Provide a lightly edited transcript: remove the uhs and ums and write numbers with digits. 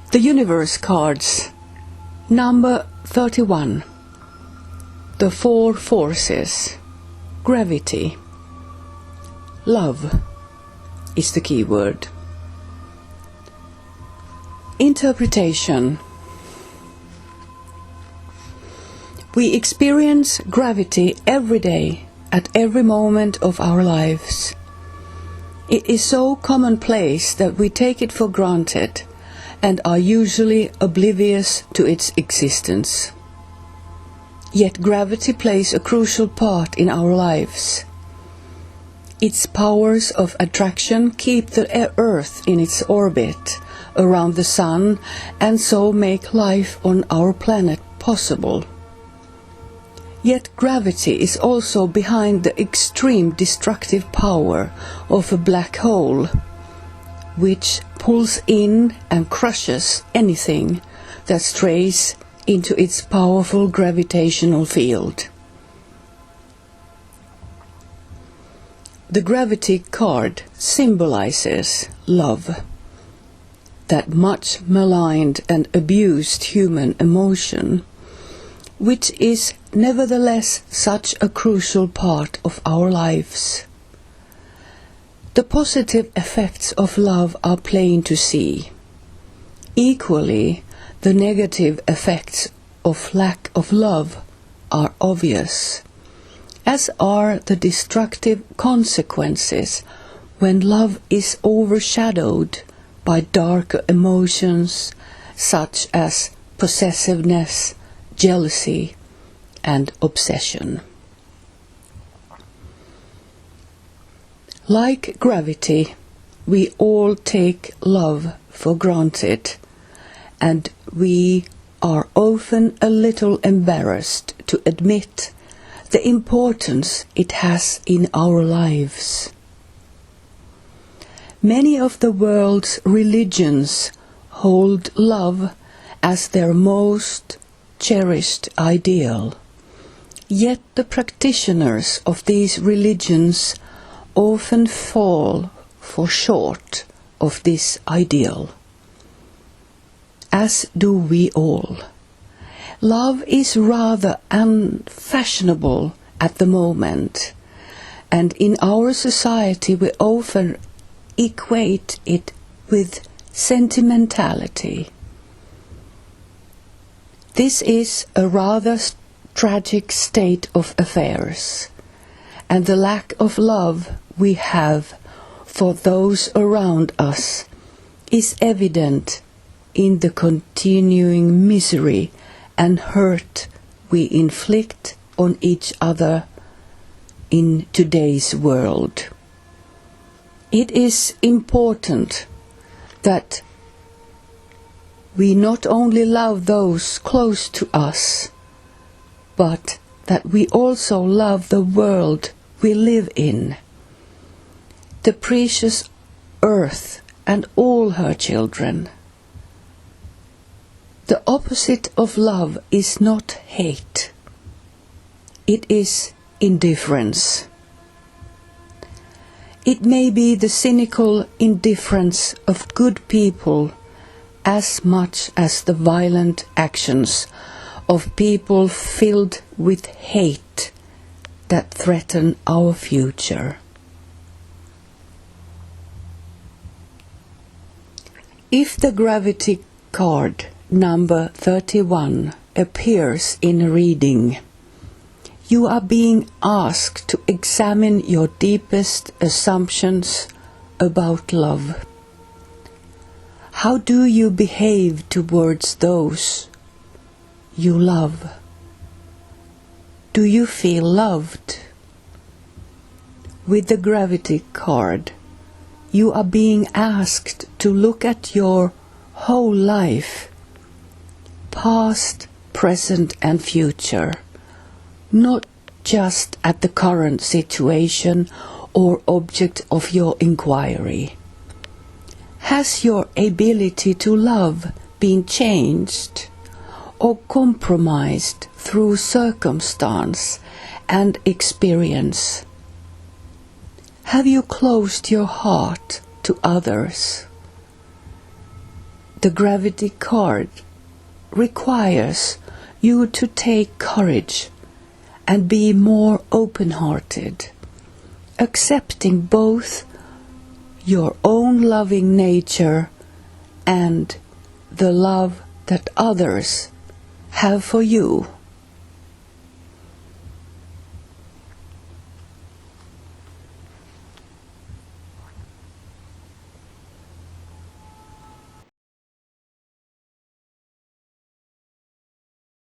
The universe cards, number 31. The four forces. Gravity. Love is the key word. Interpretation. We experience gravity every day, at every moment of our lives. It is so commonplace that we take it for granted and are usually oblivious to its existence. Yet gravity plays a crucial part in our lives. Its powers of attraction keep the Earth in its orbit around the Sun and so make life on our planet possible. Yet gravity is also behind the extreme destructive power of a black hole, which pulls in and crushes anything that strays into its powerful gravitational field. The gravity card symbolizes love, that much maligned and abused human emotion, which is nevertheless such a crucial part of our lives. The positive effects of love are plain to see. Equally, the negative effects of lack of love are obvious, as are the destructive consequences when love is overshadowed by darker emotions such as possessiveness, jealousy, and obsession. Like gravity, we all take love for granted, and we are often a little embarrassed to admit the importance it has in our lives. Many of the world's religions hold love as their most cherished ideal, yet the practitioners of these religions often fall short of this ideal, as do we all. Love is rather unfashionable at the moment, and in our society we often equate it with sentimentality. This is a rather tragic state of affairs, and the lack of love we have for those around us is evident in the continuing misery and hurt we inflict on each other in today's world. It is important that we not only love those close to us, but that we also love the world we live in, the precious earth and all her children. The opposite of love is not hate. It is indifference. It may be the cynical indifference of good people as much as the violent actions of people filled with hate that threaten our future. If the gravity card number 31 appears in a reading, you are being asked to examine your deepest assumptions about love. How do you behave towards those you love? Do you feel loved? With the gravity card, you are being asked to look at your whole life, past, present and future, not just at the current situation or object of your inquiry. Has your ability to love been changed or compromised through circumstance and experience? Have you closed your heart to others? the gravity card requires you to take courage and be more open-hearted, accepting both your own loving nature and the love that others have for you.